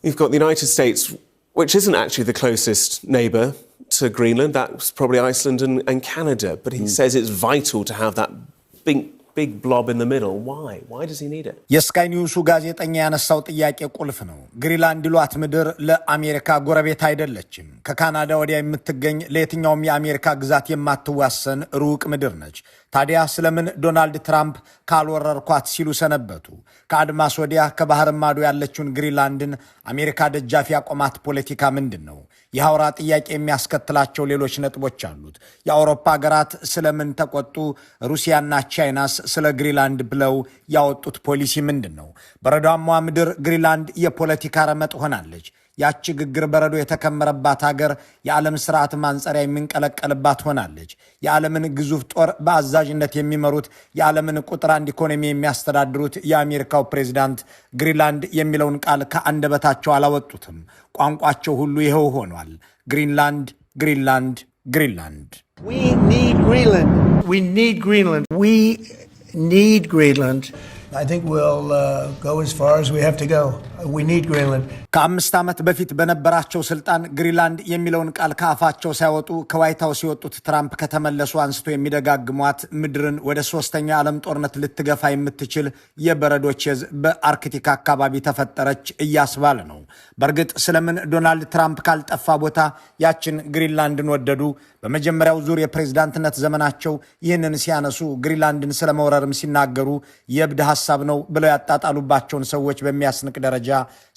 You've got the United States, which isn't actually the closest neighbour to Greenland. That's probably Iceland and Canada. But he says it's vital to have that big blob in the middle. Why? Why does he need it? የስካይ ኒውሱ ጋዜጠኛ ያነሳው ጥያቄ ቁልፍ ነው። ግሪንላንድ ሏት ምድር ለአሜሪካ ጎረቤት አይደለችም። ከካናዳ ወዲያ የምትገኝ ለየትኛውም የአሜሪካ ግዛት የማትዋሰን ሩቅ ምድር ነች። ታዲያ ስለምን ዶናልድ ትራምፕ ካልወረርኳት ሲሉ ሰነበቱ? ከአድማስ ወዲያ ከባህር ማዶ ያለችውን ግሪንላንድን አሜሪካ ደጃፍ ያቆማት ፖለቲካ ምንድነው? የሐውራ ጥያቄ የሚያስከትላቸው ሌሎች ነጥቦች አሉት። የአውሮፓ ሀገራት ስለምን ተቆጡ? ሩሲያና ቻይናስ ስለ ግሪንላንድ ብለው ያወጡት ፖሊሲ ምንድነው? በረዷማ ምድር ግሪንላንድ የፖለቲካ ረመጥ ሆናለች። ያቺ ግግር በረዶ የተከመረባት ሀገር የዓለም ስርዓት ማንጸሪያ የሚንቀለቀልባት ሆናለች። የዓለምን ግዙፍ ጦር በአዛዥነት የሚመሩት የዓለምን ቁጥር አንድ ኢኮኖሚ የሚያስተዳድሩት የአሜሪካው ፕሬዝዳንት ግሪንላንድ የሚለውን ቃል ከአንደበታቸው አላወጡትም። ቋንቋቸው ሁሉ ይኸው ሆኗል። ግሪንላንድ ግሪንላንድ ግሪንላንድ። We need Greenland. We need Greenland. We need Greenland. I think we'll go as far as we have to go. We need Greenland. ከ5 ዓመት በፊት በነበራቸው ስልጣን ግሪንላንድ የሚለውን ቃል ከአፋቸው ሳይወጡ ከዋይት ሃውስ የወጡት ትራምፕ ከተመለሱ አንስቶ የሚደጋግሟት ምድርን ወደ ሶስተኛ ዓለም ጦርነት ልትገፋ የምትችል የበረዶ ቼዝ በአርክቲክ አካባቢ ተፈጠረች እያስባለ ነው። በእርግጥ ስለምን ዶናልድ ትራምፕ ካልጠፋ ቦታ ያችን ግሪንላንድን ወደዱ? በመጀመሪያው ዙር የፕሬዝዳንትነት ዘመናቸው ይህንን ሲያነሱ ግሪንላንድን ስለመውረርም ሲናገሩ የብድ ሐሳብ ነው ብለው ያጣጣሉባቸውን ሰዎች በሚያስንቅ ደረጃ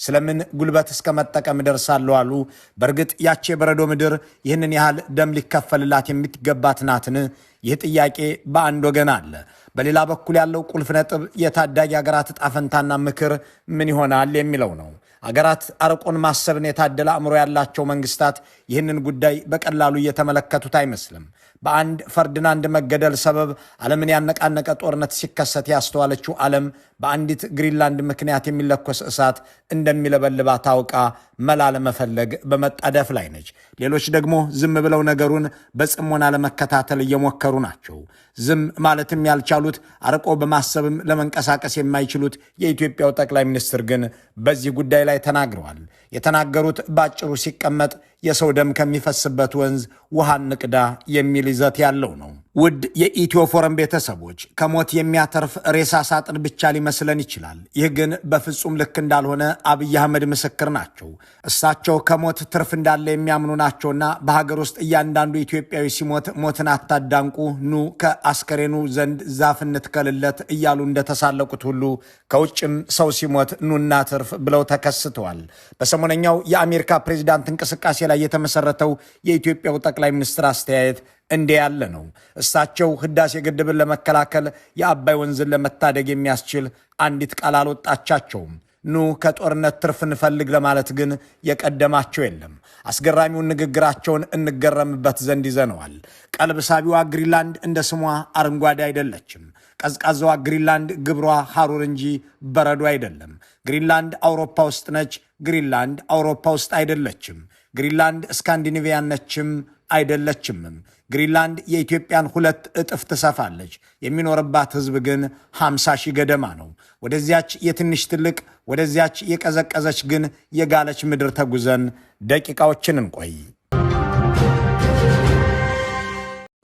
ስለምን ጉልበት እስከ መጠቀም ደርሳሉ አሉ። በእርግጥ ያቺ የበረዶ ምድር ይህንን ያህል ደም ሊከፈልላት የሚገባት ናትን? ይህ ጥያቄ በአንድ ወገን አለ። በሌላ በኩል ያለው ቁልፍ ነጥብ የታዳጊ ሀገራት ዕጣ ፈንታና ምክር ምን ይሆናል የሚለው ነው። አገራት አርቆን ማሰብን የታደለ አእምሮ ያላቸው መንግስታት ይህንን ጉዳይ በቀላሉ እየተመለከቱት አይመስልም። በአንድ ፈርዲናንድ መገደል ሰበብ ዓለምን ያነቃነቀ ጦርነት ሲከሰት ያስተዋለችው ዓለም በአንዲት ግሪንላንድ ምክንያት የሚለኮስ እሳት እንደሚለበልባ ታውቃ መላ ለመፈለግ በመጣደፍ ላይ ነች። ሌሎች ደግሞ ዝም ብለው ነገሩን በጽሞና ለመከታተል እየሞከሩ ናቸው። ዝም ማለትም ያልቻሉት አርቆ በማሰብም ለመንቀሳቀስ የማይችሉት የኢትዮጵያው ጠቅላይ ሚኒስትር ግን በዚህ ጉዳይ ላይ ተናግረዋል። የተናገሩት ባጭሩ ሲቀመጥ የሰው ደም ከሚፈስበት ወንዝ ውሃን ንቅዳ የሚል ይዘት ያለው ነው። ውድ የኢትዮ ፎረም ቤተሰቦች፣ ከሞት የሚያተርፍ ሬሳ ሳጥን ብቻ ሊመስለን ይችላል። ይህ ግን በፍጹም ልክ እንዳልሆነ አብይ አህመድ ምስክር ናቸው። እሳቸው ከሞት ትርፍ እንዳለ የሚያምኑ ናቸውና በሀገር ውስጥ እያንዳንዱ ኢትዮጵያዊ ሲሞት ሞትን አታዳንቁ፣ ኑ ከአስከሬኑ ዘንድ ዛፍ እንትከልለት እያሉ እንደተሳለቁት ሁሉ ከውጭም ሰው ሲሞት ኑና ትርፍ ብለው ተከስተዋል። በሰሞነኛው የአሜሪካ ፕሬዝዳንት እንቅስቃሴ ላይ የተመሰረተው የኢትዮጵያው ጠቅላይ ሚኒስትር አስተያየት እንዲህ ያለ ነው። እሳቸው ህዳሴ ግድብን ለመከላከል የአባይ ወንዝን ለመታደግ የሚያስችል አንዲት ቃል አልወጣቻቸውም። ኑ ከጦርነት ትርፍ እንፈልግ ለማለት ግን የቀደማቸው የለም። አስገራሚውን ንግግራቸውን እንገረምበት ዘንድ ይዘነዋል። ቀልብ ሳቢዋ ግሪንላንድ እንደ ስሟ አረንጓዴ አይደለችም። ቀዝቃዛዋ ግሪንላንድ ግብሯ ሐሩር እንጂ በረዶ አይደለም። ግሪንላንድ አውሮፓ ውስጥ ነች። ግሪንላንድ አውሮፓ ውስጥ አይደለችም። ግሪንላንድ ስካንዲኔቪያን ነችም አይደለችምም። ግሪንላንድ የኢትዮጵያን 2 እጥፍ ትሰፋለች። የሚኖርባት ህዝብ ግን 50 ሺህ ገደማ ነው። ወደዚያች የትንሽ ትልቅ ወደዚያች የቀዘቀዘች ግን የጋለች ምድር ተጉዘን ደቂቃዎችን እንቆይ።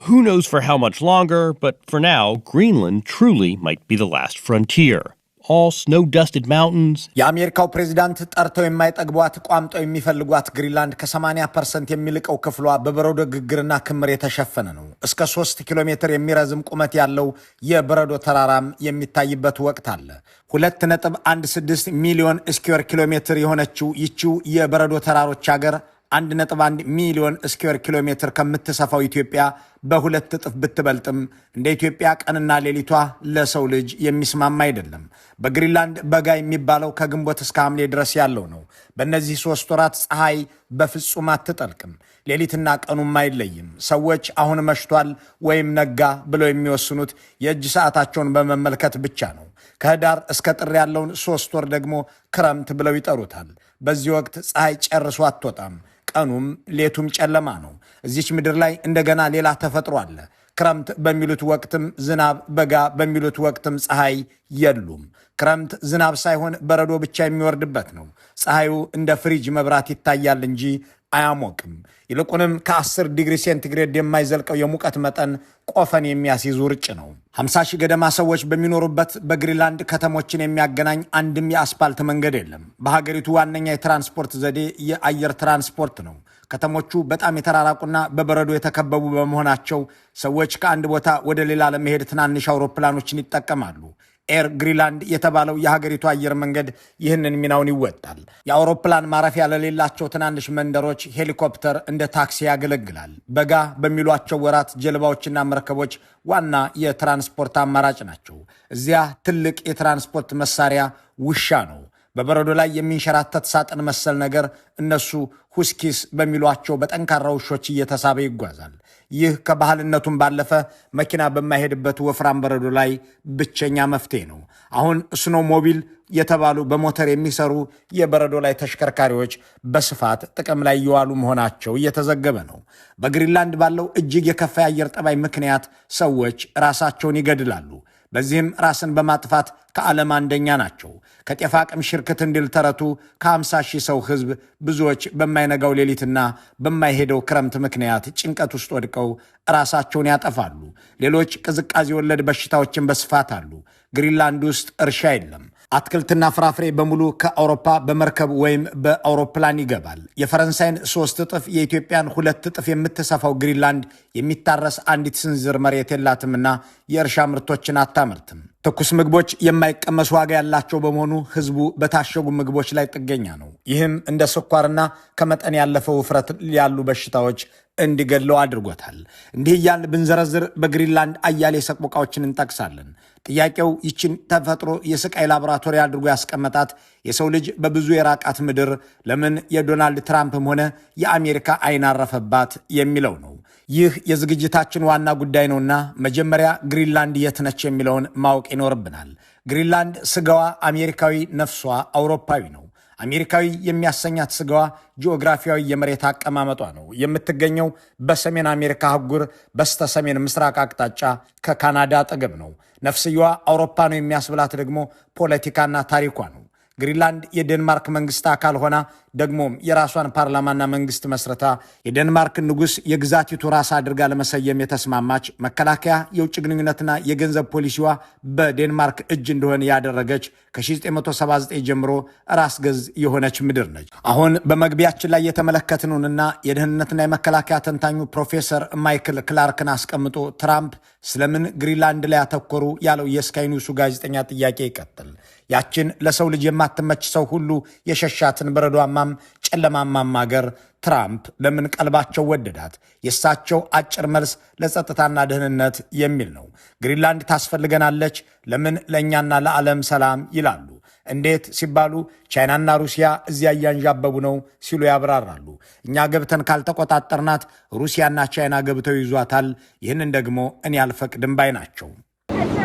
Who knows for how much longer, but for now, Greenland truly might be the last frontier. All snow-dusted mountains. የአሜሪካው ፕሬዝዳንት ጠርተው የማይጠግቧት ቋምጠው የሚፈልጓት ግሪንላንድ ከ80% የሚልቀው ክፍሏ በበረዶ ግግርና ክምር የተሸፈነ ነው። እስከ 3 ኪሎ ሜትር የሚረዝም ቁመት ያለው የበረዶ ተራራም የሚታይበት ወቅት አለ። 2.16 ሚሊዮን ስኩዌር ኪሎ ሜትር የሆነችው ይቺው የበረዶ ተራሮች ሀገር 1.1 ሚሊዮን ስኩዌር ኪሎ ሜትር ከምትሰፋው ኢትዮጵያ በ2 እጥፍ ብትበልጥም እንደ ኢትዮጵያ ቀንና ሌሊቷ ለሰው ልጅ የሚስማማ አይደለም። በግሪንላንድ በጋ የሚባለው ከግንቦት እስከ ሐምሌ ድረስ ያለው ነው። በእነዚህ 3 ወራት ፀሐይ በፍጹም አትጠልቅም። ሌሊትና ቀኑም አይለይም። ሰዎች አሁን መሽቷል ወይም ነጋ ብለው የሚወስኑት የእጅ ሰዓታቸውን በመመልከት ብቻ ነው። ከህዳር እስከ ጥር ያለውን 3 ወር ደግሞ ክረምት ብለው ይጠሩታል። በዚህ ወቅት ፀሐይ ጨርሶ አትወጣም። ቀኑም ሌቱም ጨለማ ነው። እዚች ምድር ላይ እንደገና ሌላ ተፈጥሮ አለ። ክረምት በሚሉት ወቅትም ዝናብ፣ በጋ በሚሉት ወቅትም ፀሐይ የሉም። ክረምት ዝናብ ሳይሆን በረዶ ብቻ የሚወርድበት ነው። ፀሐዩ እንደ ፍሪጅ መብራት ይታያል እንጂ አያሞቅም። ይልቁንም ከ10 ዲግሪ ሴንቲግሬድ የማይዘልቀው የሙቀት መጠን ቆፈን የሚያስይዝ ውርጭ ነው። 50 ሺህ ገደማ ሰዎች በሚኖሩበት በግሪንላንድ ከተሞችን የሚያገናኝ አንድም የአስፓልት መንገድ የለም። በሀገሪቱ ዋነኛ የትራንስፖርት ዘዴ የአየር ትራንስፖርት ነው። ከተሞቹ በጣም የተራራቁና በበረዶ የተከበቡ በመሆናቸው ሰዎች ከአንድ ቦታ ወደ ሌላ ለመሄድ ትናንሽ አውሮፕላኖችን ይጠቀማሉ። ኤር ግሪንላንድ የተባለው የሀገሪቱ አየር መንገድ ይህንን ሚናውን ይወጣል። የአውሮፕላን ማረፊያ ለሌላቸው ትናንሽ መንደሮች ሄሊኮፕተር እንደ ታክሲ ያገለግላል። በጋ በሚሏቸው ወራት ጀልባዎችና መርከቦች ዋና የትራንስፖርት አማራጭ ናቸው። እዚያ ትልቅ የትራንስፖርት መሳሪያ ውሻ ነው። በበረዶ ላይ የሚንሸራተት ሳጥን መሰል ነገር እነሱ ሁስኪስ በሚሏቸው በጠንካራ ውሾች እየተሳበ ይጓዛል። ይህ ከባህልነቱም ባለፈ መኪና በማይሄድበት ወፍራም በረዶ ላይ ብቸኛ መፍትሄ ነው። አሁን ስኖ ሞቢል የተባሉ በሞተር የሚሰሩ የበረዶ ላይ ተሽከርካሪዎች በስፋት ጥቅም ላይ እየዋሉ መሆናቸው እየተዘገበ ነው። በግሪንላንድ ባለው እጅግ የከፋ የአየር ጠባይ ምክንያት ሰዎች ራሳቸውን ይገድላሉ። በዚህም ራስን በማጥፋት ከዓለም አንደኛ ናቸው። ከጤፍ አቅም ሽርክት እንዲል ተረቱ ከ50 ሺህ ሰው ሕዝብ ብዙዎች በማይነጋው ሌሊትና በማይሄደው ክረምት ምክንያት ጭንቀት ውስጥ ወድቀው ራሳቸውን ያጠፋሉ። ሌሎች ቅዝቃዜ ወለድ በሽታዎችን በስፋት አሉ። ግሪንላንድ ውስጥ እርሻ የለም። አትክልትና ፍራፍሬ በሙሉ ከአውሮፓ በመርከብ ወይም በአውሮፕላን ይገባል። የፈረንሳይን 3 እጥፍ የኢትዮጵያን 2 እጥፍ የምትሰፋው ግሪንላንድ የሚታረስ አንዲት ስንዝር መሬት የላትምና የእርሻ ምርቶችን አታመርትም። ትኩስ ምግቦች የማይቀመስ ዋጋ ያላቸው በመሆኑ ህዝቡ በታሸጉ ምግቦች ላይ ጥገኛ ነው። ይህም እንደ ስኳርና ከመጠን ያለፈው ውፍረት ያሉ በሽታዎች እንዲገድለው አድርጎታል። እንዲህ እያልን ብንዘረዝር በግሪንላንድ አያሌ ሰቆቃዎችን እንጠቅሳለን። ጥያቄው ይችን ተፈጥሮ የስቃይ ላቦራቶሪ አድርጎ ያስቀመጣት የሰው ልጅ በብዙ የራቃት ምድር ለምን የዶናልድ ትራምፕም ሆነ የአሜሪካ አይን አረፈባት የሚለው ነው። ይህ የዝግጅታችን ዋና ጉዳይ ነውና መጀመሪያ ግሪንላንድ የት ነች የሚለውን ማወቅ ይኖርብናል። ግሪንላንድ ስጋዋ አሜሪካዊ፣ ነፍሷ አውሮፓዊ ነው። አሜሪካዊ የሚያሰኛት ስጋዋ ጂኦግራፊያዊ የመሬት አቀማመጧ ነው። የምትገኘው በሰሜን አሜሪካ አህጉር በስተ ሰሜን ምስራቅ አቅጣጫ ከካናዳ አጠገብ ነው። ነፍስየዋ አውሮፓ ነው የሚያስብላት ደግሞ ፖለቲካና ታሪኳ ነው። ግሪንላንድ የዴንማርክ መንግስት አካል ሆና ደግሞም የራሷን ፓርላማና መንግስት መስረታ የዴንማርክ ንጉሥ የግዛቲቱ ራስ አድርጋ ለመሰየም የተስማማች፣ መከላከያ፣ የውጭ ግንኙነትና የገንዘብ ፖሊሲዋ በዴንማርክ እጅ እንደሆነ ያደረገች ከ1979 ጀምሮ ራስ ገዝ የሆነች ምድር ነች። አሁን በመግቢያችን ላይ የተመለከትነውንና የደህንነትና የመከላከያ ተንታኙ ፕሮፌሰር ማይክል ክላርክን አስቀምጦ ትራምፕ ስለምን ግሪንላንድ ላይ ያተኮሩ ያለው የስካይ ኒውሱ ጋዜጠኛ ጥያቄ ይቀጥል። ያችን ለሰው ልጅ የማትመች ሰው ሁሉ የሸሻትን በረዷማም ጨለማማም አገር ትራምፕ ለምን ቀልባቸው ወደዳት? የእሳቸው አጭር መልስ ለጸጥታና ደህንነት የሚል ነው። ግሪንላንድ ታስፈልገናለች፣ ለምን? ለእኛና ለዓለም ሰላም ይላሉ። እንዴት ሲባሉ ቻይናና ሩሲያ እዚያ እያንዣበቡ ነው ሲሉ ያብራራሉ። እኛ ገብተን ካልተቆጣጠርናት ሩሲያና ቻይና ገብተው ይዟታል። ይህንን ደግሞ እኔ አልፈቅድም ባይ ናቸው።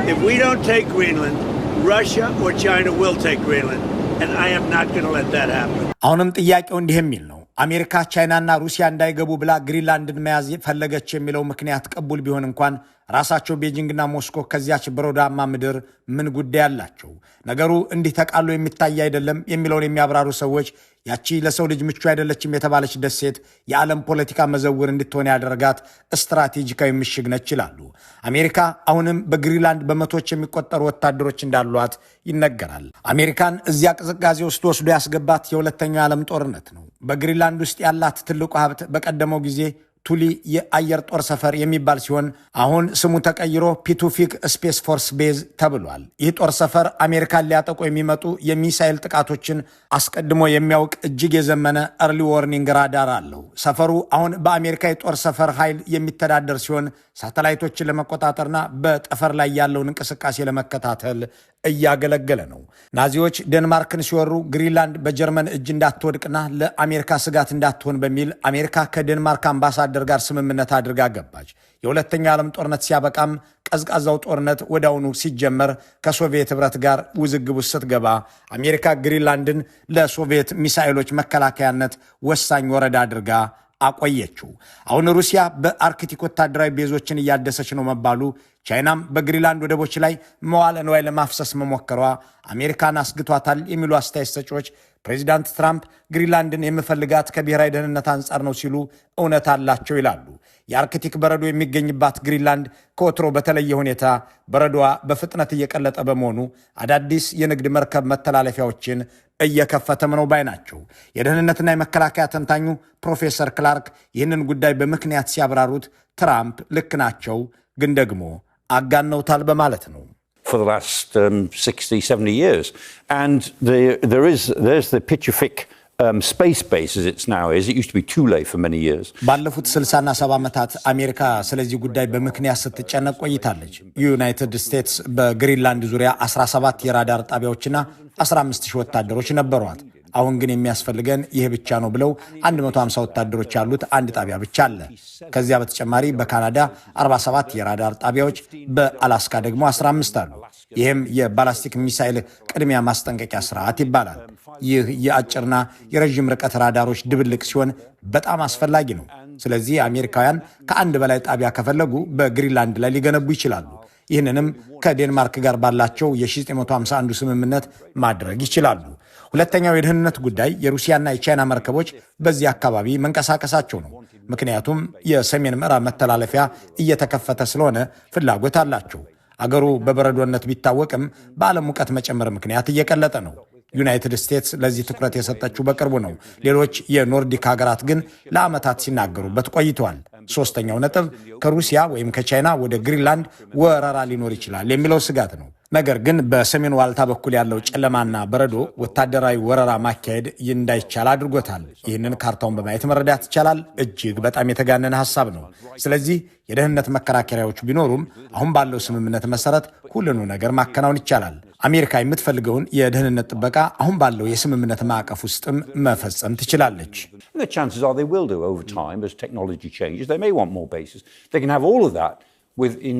If we don't take Greenland, Russia or China will take Greenland, and I am not going to let that happen. አሁንም ጥያቄው እንዲህ የሚል ነው። አሜሪካ ቻይናና ሩሲያ እንዳይገቡ ብላ ግሪንላንድን መያዝ ፈለገች የሚለው ምክንያት ቅቡል ቢሆን እንኳን ራሳቸው ቤጂንግና ሞስኮ ከዚያች በረዶማ ምድር ምን ጉዳይ አላቸው? ነገሩ እንዲህ ተቃሎ የሚታይ አይደለም የሚለውን የሚያብራሩ ሰዎች ያቺ ለሰው ልጅ ምቹ አይደለችም የተባለች ደሴት የዓለም ፖለቲካ መዘውር እንድትሆን ያደረጋት ስትራቴጂካዊ ምሽግ ነች ይላሉ። አሜሪካ አሁንም በግሪንላንድ በመቶዎች የሚቆጠሩ ወታደሮች እንዳሏት ይነገራል። አሜሪካን እዚያ ቅዝቃዜ ውስጥ ወስዶ ያስገባት የሁለተኛው ዓለም ጦርነት ነው። በግሪንላንድ ውስጥ ያላት ትልቁ ሀብት በቀደመው ጊዜ ቱሊ የአየር ጦር ሰፈር የሚባል ሲሆን አሁን ስሙ ተቀይሮ ፒቱፊክ ስፔስ ፎርስ ቤዝ ተብሏል። ይህ ጦር ሰፈር አሜሪካን ሊያጠቁ የሚመጡ የሚሳኤል ጥቃቶችን አስቀድሞ የሚያውቅ እጅግ የዘመነ እርሊ ዎርኒንግ ራዳር አለው። ሰፈሩ አሁን በአሜሪካ የጦር ሰፈር ኃይል የሚተዳደር ሲሆን ሳተላይቶችን ለመቆጣጠርና በጠፈር ላይ ያለውን እንቅስቃሴ ለመከታተል እያገለገለ ነው። ናዚዎች ዴንማርክን ሲወሩ ግሪንላንድ በጀርመን እጅ እንዳትወድቅና ለአሜሪካ ስጋት እንዳትሆን በሚል አሜሪካ ከዴንማርክ አምባሳደር ጋር ስምምነት አድርጋ ገባች። የሁለተኛው ዓለም ጦርነት ሲያበቃም ቀዝቃዛው ጦርነት ወዲያውኑ ሲጀመር ከሶቪየት ህብረት ጋር ውዝግብ ውስጥ ስትገባ አሜሪካ ግሪንላንድን ለሶቪየት ሚሳኤሎች መከላከያነት ወሳኝ ወረዳ አድርጋ አቆየችው። አሁን ሩሲያ በአርክቲክ ወታደራዊ ቤዞችን እያደሰች ነው መባሉ፣ ቻይናም በግሪንላንድ ወደቦች ላይ መዋለ ንዋይ ለማፍሰስ መሞከሯ አሜሪካን አስግቷታል የሚሉ አስተያየት ሰጪዎች ፕሬዚዳንት ትራምፕ ግሪንላንድን የምፈልጋት ከብሔራዊ ደህንነት አንጻር ነው ሲሉ እውነት አላቸው ይላሉ። የአርክቲክ በረዶ የሚገኝባት ግሪንላንድ ከወትሮ በተለየ ሁኔታ በረዶዋ በፍጥነት እየቀለጠ በመሆኑ አዳዲስ የንግድ መርከብ መተላለፊያዎችን እየከፈተም ነው ባይ ናቸው። የደህንነትና የመከላከያ ተንታኙ ፕሮፌሰር ክላርክ ይህንን ጉዳይ በምክንያት ሲያብራሩት ትራምፕ ልክ ናቸው፣ ግን ደግሞ አጋነውታል በማለት ነው። For the last 60, 70 years. And there's the Pichafik space base as it's now is. It used to be Thule for many years. ባለፉት 60ና 70 ዓመታት አሜሪካ ስለዚህ ጉዳይ በምክንያት ስትጨነቅ ቆይታለች። ዩናይትድ ስቴትስ በግሪንላንድ ዙሪያ 17 የራዳር ጣቢያዎችና 15000 ወታደሮች ነበሯት። አሁን ግን የሚያስፈልገን ይህ ብቻ ነው ብለው 150 ወታደሮች ያሉት አንድ ጣቢያ ብቻ አለ። ከዚያ በተጨማሪ በካናዳ 47 የራዳር ጣቢያዎች፣ በአላስካ ደግሞ 15 አሉ። ይህም የባላስቲክ ሚሳይል ቅድሚያ ማስጠንቀቂያ ስርዓት ይባላል። ይህ የአጭርና የረዥም ርቀት ራዳሮች ድብልቅ ሲሆን በጣም አስፈላጊ ነው። ስለዚህ አሜሪካውያን ከአንድ በላይ ጣቢያ ከፈለጉ በግሪንላንድ ላይ ሊገነቡ ይችላሉ። ይህንንም ከዴንማርክ ጋር ባላቸው የ1951 ስምምነት ማድረግ ይችላሉ። ሁለተኛው የደህንነት ጉዳይ የሩሲያና የቻይና መርከቦች በዚህ አካባቢ መንቀሳቀሳቸው ነው። ምክንያቱም የሰሜን ምዕራብ መተላለፊያ እየተከፈተ ስለሆነ ፍላጎት አላቸው። አገሩ በበረዶነት ቢታወቅም በዓለም ሙቀት መጨመር ምክንያት እየቀለጠ ነው። ዩናይትድ ስቴትስ ለዚህ ትኩረት የሰጠችው በቅርቡ ነው። ሌሎች የኖርዲክ ሀገራት ግን ለዓመታት ሲናገሩበት ቆይተዋል። ሶስተኛው ነጥብ ከሩሲያ ወይም ከቻይና ወደ ግሪንላንድ ወረራ ሊኖር ይችላል የሚለው ስጋት ነው። ነገር ግን በሰሜን ዋልታ በኩል ያለው ጨለማና በረዶ ወታደራዊ ወረራ ማካሄድ እንዳይቻል አድርጎታል። ይህንን ካርታውን በማየት መረዳት ይቻላል። እጅግ በጣም የተጋነነ ሐሳብ ነው። ስለዚህ የደህንነት መከራከሪያዎች ቢኖሩም አሁን ባለው ስምምነት መሰረት ሁሉኑ ነገር ማከናወን ይቻላል። አሜሪካ የምትፈልገውን የደህንነት ጥበቃ አሁን ባለው የስምምነት ማዕቀፍ ውስጥም መፈጸም ትችላለች። The chances are they will do over time as technology changes. They may want more bases. They can have all of that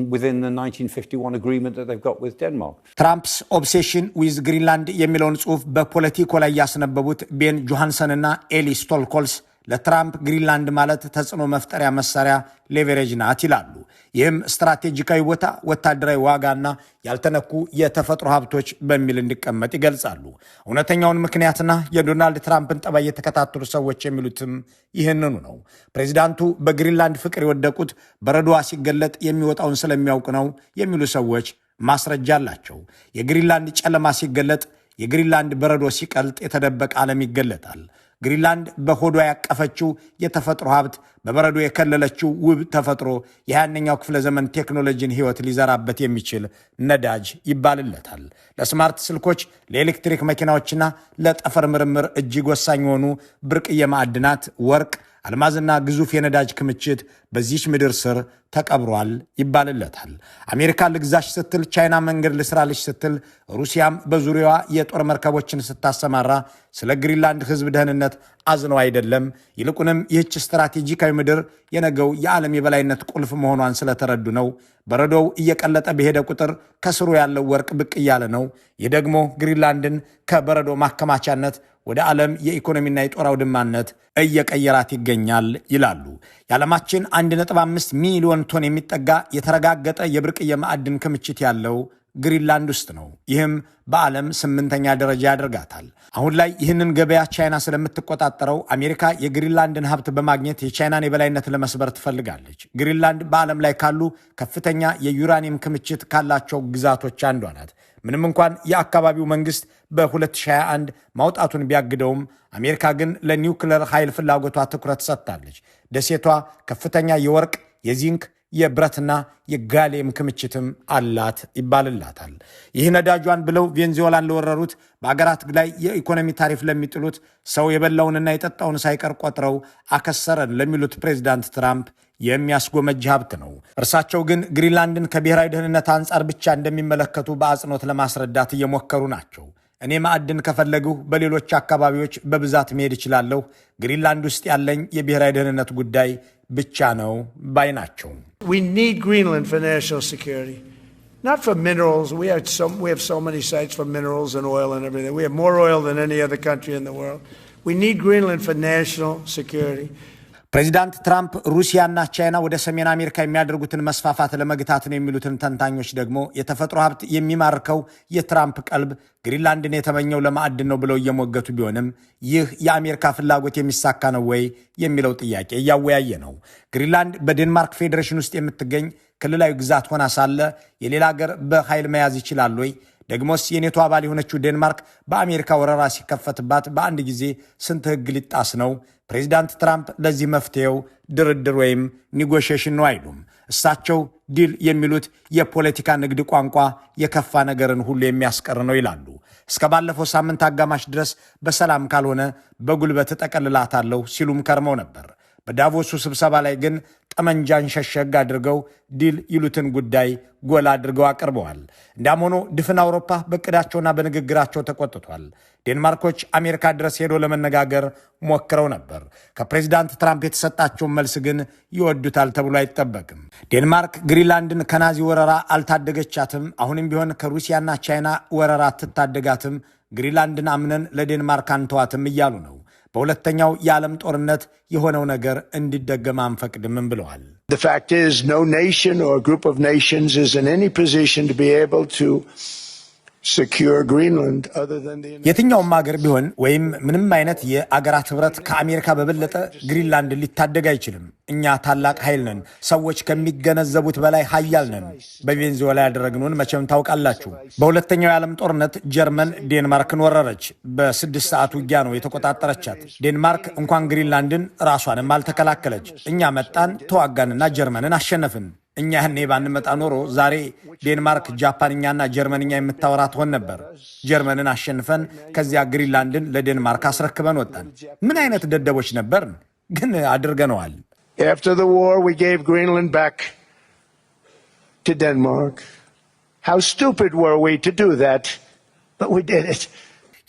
within the 1951 agreement that they've got with Denmark. ትራምፕስ ኦብሴሽን ዊዝ ግሪንላንድ የሚለውን ጽሑፍ በፖለቲኮ ላይ ያስነበቡት ቤን ጆሃንሰን እና ኤሊ ስቶልኮልስ ለትራምፕ ግሪንላንድ ማለት ተጽዕኖ መፍጠሪያ መሳሪያ ሌቨሬጅ ናት ይላሉ። ይህም ስትራቴጂካዊ ቦታ፣ ወታደራዊ ዋጋና ያልተነኩ የተፈጥሮ ሀብቶች በሚል እንዲቀመጥ ይገልጻሉ። እውነተኛውን ምክንያትና የዶናልድ ትራምፕን ጠባይ የተከታተሉ ሰዎች የሚሉትም ይህንኑ ነው። ፕሬዚዳንቱ በግሪንላንድ ፍቅር የወደቁት በረዶዋ ሲገለጥ የሚወጣውን ስለሚያውቅ ነው የሚሉ ሰዎች ማስረጃ አላቸው። የግሪንላንድ ጨለማ ሲገለጥ፣ የግሪንላንድ በረዶ ሲቀልጥ የተደበቀ ዓለም ይገለጣል። ግሪንላንድ በሆዷ ያቀፈችው የተፈጥሮ ሀብት፣ በበረዶ የከለለችው ውብ ተፈጥሮ የ21ኛው ክፍለ ዘመን ቴክኖሎጂን ሕይወት ሊዘራበት የሚችል ነዳጅ ይባልለታል። ለስማርት ስልኮች፣ ለኤሌክትሪክ መኪናዎችና ለጠፈር ምርምር እጅግ ወሳኝ የሆኑ ብርቅዬ ማዕድናት፣ ወርቅ፣ አልማዝና ግዙፍ የነዳጅ ክምችት በዚች ምድር ስር ተቀብሯል ይባልለታል። አሜሪካ ልግዛሽ ስትል፣ ቻይና መንገድ ልስራልሽ ስትል፣ ሩሲያም በዙሪያዋ የጦር መርከቦችን ስታሰማራ ስለ ግሪንላንድ ሕዝብ ደህንነት አዝነው አይደለም። ይልቁንም ይህች ስትራቴጂካዊ ምድር የነገው የዓለም የበላይነት ቁልፍ መሆኗን ስለተረዱ ነው። በረዶው እየቀለጠ በሄደ ቁጥር ከስሩ ያለው ወርቅ ብቅ እያለ ነው። ይህ ደግሞ ግሪንላንድን ከበረዶ ማከማቻነት ወደ ዓለም የኢኮኖሚና የጦር አውድማነት እየቀየራት ይገኛል ይላሉ። የዓለማችን 1.5 ሚሊዮን ቶን የሚጠጋ የተረጋገጠ የብርቅዬ ማዕድን ክምችት ያለው ግሪንላንድ ውስጥ ነው። ይህም በዓለም 8ኛ ደረጃ ያደርጋታል። አሁን ላይ ይህንን ገበያ ቻይና ስለምትቆጣጠረው አሜሪካ የግሪንላንድን ሀብት በማግኘት የቻይናን የበላይነት ለመስበር ትፈልጋለች። ግሪንላንድ በዓለም ላይ ካሉ ከፍተኛ የዩራኒየም ክምችት ካላቸው ግዛቶች አንዷ ናት። ምንም እንኳን የአካባቢው መንግስት በ2021 ማውጣቱን ቢያግደውም አሜሪካ ግን ለኒውክለር ኃይል ፍላጎቷ ትኩረት ሰጥታለች። ደሴቷ ከፍተኛ የወርቅ፣ የዚንክ፣ የብረትና የጋሌም ክምችትም አላት ይባልላታል። ይህ ነዳጇን ብለው ቬንዙዌላን ለወረሩት፣ በአገራት ላይ የኢኮኖሚ ታሪፍ ለሚጥሉት፣ ሰው የበላውንና የጠጣውን ሳይቀር ቆጥረው አከሰረን ለሚሉት ፕሬዚዳንት ትራምፕ የሚያስጎመጅ ሀብት ነው። እርሳቸው ግን ግሪንላንድን ከብሔራዊ ደህንነት አንጻር ብቻ እንደሚመለከቱ በአጽንኦት ለማስረዳት እየሞከሩ ናቸው። እኔ ማዕድን ከፈለግሁ በሌሎች አካባቢዎች በብዛት መሄድ እችላለሁ፣ ግሪንላንድ ውስጥ ያለኝ የብሔራዊ ደህንነት ጉዳይ ብቻ ነው ባይ ናቸው። We need Greenland for national security, not for minerals. We have so many sites for minerals and oil and everything. We have more oil than any other country in the world. We need Greenland for national security. ፕሬዚዳንት ትራምፕ ሩሲያና ቻይና ወደ ሰሜን አሜሪካ የሚያደርጉትን መስፋፋት ለመግታት ነው የሚሉትን ተንታኞች ደግሞ የተፈጥሮ ሀብት የሚማርከው የትራምፕ ቀልብ ግሪንላንድን የተመኘው ለማዕድን ነው ብለው እየሞገቱ ቢሆንም ይህ የአሜሪካ ፍላጎት የሚሳካ ነው ወይ የሚለው ጥያቄ እያወያየ ነው። ግሪንላንድ በዴንማርክ ፌዴሬሽን ውስጥ የምትገኝ ክልላዊ ግዛት ሆና ሳለ የሌላ ሀገር በኃይል መያዝ ይችላል ወይ? ደግሞስ የኔቶ አባል የሆነችው ዴንማርክ በአሜሪካ ወረራ ሲከፈትባት በአንድ ጊዜ ስንት ሕግ ሊጣስ ነው? ፕሬዚዳንት ትራምፕ ለዚህ መፍትሄው ድርድር ወይም ኒጎሽዬሽን ነው አይሉም። እሳቸው ዲል የሚሉት የፖለቲካ ንግድ ቋንቋ የከፋ ነገርን ሁሉ የሚያስቀር ነው ይላሉ። እስከ ባለፈው ሳምንት አጋማሽ ድረስ በሰላም ካልሆነ በጉልበት እጠቀልላታለሁ ሲሉም ከርመው ነበር። በዳቮሱ ስብሰባ ላይ ግን ጠመንጃን ሸሸግ አድርገው ዲል ይሉትን ጉዳይ ጎላ አድርገው አቅርበዋል። እንዳም ሆኖ ድፍን አውሮፓ በቅዳቸውና በንግግራቸው ተቆጥቷል። ዴንማርኮች አሜሪካ ድረስ ሄዶ ለመነጋገር ሞክረው ነበር። ከፕሬዚዳንት ትራምፕ የተሰጣቸውን መልስ ግን ይወዱታል ተብሎ አይጠበቅም። ዴንማርክ ግሪንላንድን ከናዚ ወረራ አልታደገቻትም። አሁንም ቢሆን ከሩሲያና ቻይና ወረራ አትታደጋትም። ግሪንላንድን አምነን ለዴንማርክ አንተዋትም እያሉ ነው። በሁለተኛው የዓለም ጦርነት የሆነው ነገር እንዲደገም አንፈቅድምም ብለዋል። The fact is, no nation or group of nations is in any position to be able to secure Greenland other than the የትኛውም ሀገር ቢሆን ወይም ምንም አይነት የአገራት ህብረት ከአሜሪካ በበለጠ ግሪንላንድ ሊታደግ አይችልም። እኛ ታላቅ ኃይል ነን። ሰዎች ከሚገነዘቡት በላይ ኃያል ነን። በቬንዙዌላ ያደረግነውን መቼም ታውቃላችሁ። በሁለተኛው የዓለም ጦርነት ጀርመን ዴንማርክን ወረረች። በ6 ሰዓት ውጊያ ነው የተቆጣጠረቻት። ዴንማርክ እንኳን ግሪንላንድን ራሷንም አልተከላከለች። እኛ መጣን፣ ተዋጋንና ጀርመንን አሸነፍን። እኛ ያኔ ባንመጣ ኖሮ ዛሬ ዴንማርክ ጃፓንኛና ጀርመንኛ የምታወራ ትሆን ነበር። ጀርመንን አሸንፈን ከዚያ ግሪንላንድን ለዴንማርክ አስረክበን ወጣን። ምን አይነት ደደቦች ነበርን! ግን አድርገነዋል። After the war, we gave Greenland back to Denmark. How stupid were we to do that? But we did it.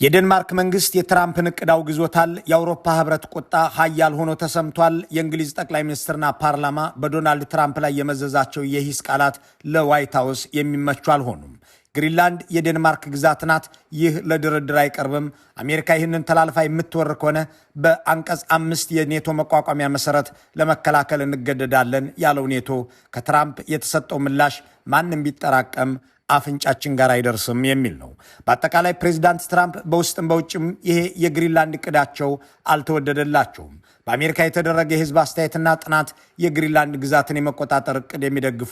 የዴንማርክ መንግስት የትራምፕን እቅድ አውግዞታል። የአውሮፓ ህብረት ቁጣ ኃያል ሆኖ ተሰምቷል። የእንግሊዝ ጠቅላይ ሚኒስትርና ፓርላማ በዶናልድ ትራምፕ ላይ የመዘዛቸው የሂስ ቃላት ለዋይት ሃውስ የሚመቹ አልሆኑም። ግሪንላንድ የዴንማርክ ግዛት ናት። ይህ ለድርድር አይቀርብም። አሜሪካ ይህንን ተላልፋ የምትወር ከሆነ በአንቀጽ 5 የኔቶ መቋቋሚያ መሰረት ለመከላከል እንገደዳለን ያለው ኔቶ ከትራምፕ የተሰጠው ምላሽ ማንም ቢጠራቀም አፍንጫችን ጋር አይደርስም የሚል ነው። በአጠቃላይ ፕሬዚዳንት ትራምፕ በውስጥም በውጭም ይሄ የግሪንላንድ እቅዳቸው አልተወደደላቸውም። በአሜሪካ የተደረገ የህዝብ አስተያየትና ጥናት የግሪንላንድ ግዛትን የመቆጣጠር እቅድ የሚደግፉ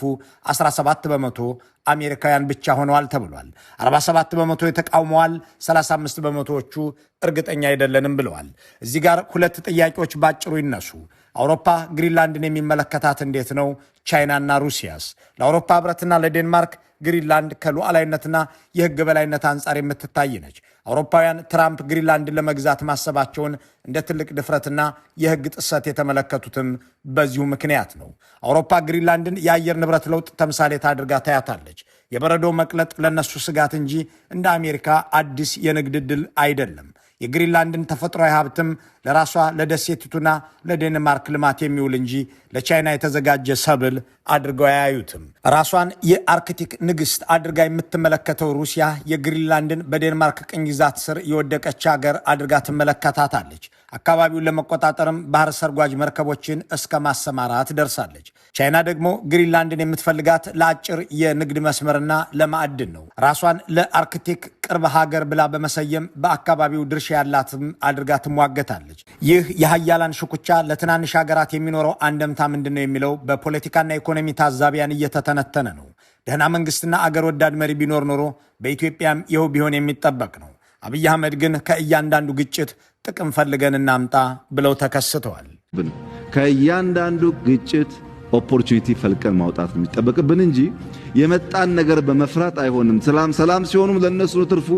17 በመቶ አሜሪካውያን ብቻ ሆነዋል ተብሏል። 47 በመቶ የተቃውመዋል፣ 35 በመቶዎቹ እርግጠኛ አይደለንም ብለዋል። እዚህ ጋር ሁለት ጥያቄዎች ባጭሩ ይነሱ። አውሮፓ ግሪንላንድን የሚመለከታት እንዴት ነው? ቻይናና ሩሲያስ? ለአውሮፓ ህብረትና ለዴንማርክ ግሪንላንድ ከሉዓላዊነትና የህግ በላይነት አንጻር የምትታይ ነች። አውሮፓውያን ትራምፕ ግሪንላንድን ለመግዛት ማሰባቸውን እንደ ትልቅ ድፍረትና የህግ ጥሰት የተመለከቱትም በዚሁ ምክንያት ነው። አውሮፓ ግሪንላንድን የአየር ንብረት ለውጥ ተምሳሌት አድርጋ ታያታለች። የበረዶ መቅለጥ ለነሱ ስጋት እንጂ እንደ አሜሪካ አዲስ የንግድ ዕድል አይደለም። የግሪንላንድን ተፈጥሯዊ ሀብትም ለራሷ ለደሴቲቱና ለዴንማርክ ልማት የሚውል እንጂ ለቻይና የተዘጋጀ ሰብል አድርገው አያዩትም። ራሷን የአርክቲክ ንግሥት አድርጋ የምትመለከተው ሩሲያ የግሪንላንድን በዴንማርክ ቅኝ ግዛት ስር የወደቀች ሀገር አድርጋ ትመለከታታለች። አካባቢውን ለመቆጣጠርም ባህር ሰርጓጅ መርከቦችን እስከ ማሰማራት ደርሳለች። ቻይና ደግሞ ግሪንላንድን የምትፈልጋት ለአጭር የንግድ መስመርና ለማዕድን ነው። ራሷን ለአርክቲክ ቅርብ ሀገር ብላ በመሰየም በአካባቢው ድርሻ ያላትም አድርጋ ትሟገታለች። ይህ የሀያላን ሽኩቻ ለትናንሽ ሀገራት የሚኖረው አንደምታ ምንድን ነው የሚለው በፖለቲካና ኢኮኖሚ ታዛቢያን እየተተነተነ ነው። ደህና መንግስትና አገር ወዳድ መሪ ቢኖር ኖሮ በኢትዮጵያም ይኸው ቢሆን የሚጠበቅ ነው። አብይ አህመድ ግን ከእያንዳንዱ ግጭት ጥቅም ፈልገን እናምጣ ብለው ተከስተዋል። ከእያንዳንዱ ግጭት ኦፖርቹኒቲ ፈልቀን ማውጣት የሚጠበቅብን እንጂ የመጣን ነገር በመፍራት አይሆንም። ሰላም ሲሆኑም ለነሱ ትርፉ፣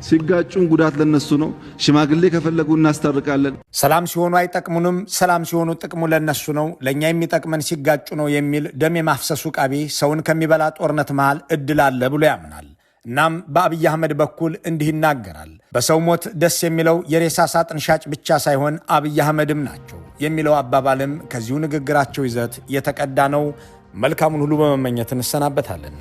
ሲጋጩን ጉዳት ለነሱ ነው። ሽማግሌ ከፈለጉ እናስታርቃለን። ሰላም ሲሆኑ አይጠቅሙንም፣ ሰላም ሲሆኑ ጥቅሙ ለነሱ ነው። ለኛ የሚጠቅመን ሲጋጩ ነው የሚል ደም የማፍሰሱ ቃቤ ሰውን ከሚበላ ጦርነት መሃል እድል አለ ብሎ ያምናል። እናም በአብይ አህመድ በኩል እንዲህ ይናገራል። በሰው ሞት ደስ የሚለው የሬሳ ሳጥን ሻጭ ብቻ ሳይሆን አብይ አህመድም ናቸው የሚለው አባባልም ከዚሁ ንግግራቸው ይዘት የተቀዳ ነው። መልካሙን ሁሉ በመመኘት እንሰናበታለን።